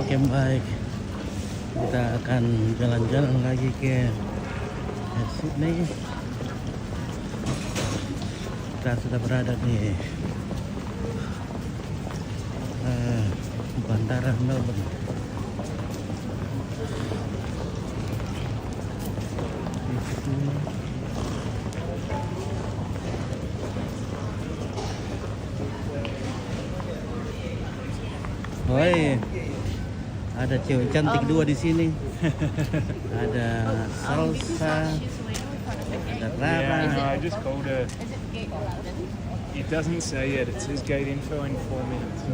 Oke, baik. Kita akan jalan-jalan lagi ke Sydney. Kita sudah berada di Bandara Melbourne. Di sini. Woi, ada cewek cantik dua di sini. Ada Salsa, ada Rara. Yeah, no, I just called her. It doesn't say yet. It says gate info in 4 minutes.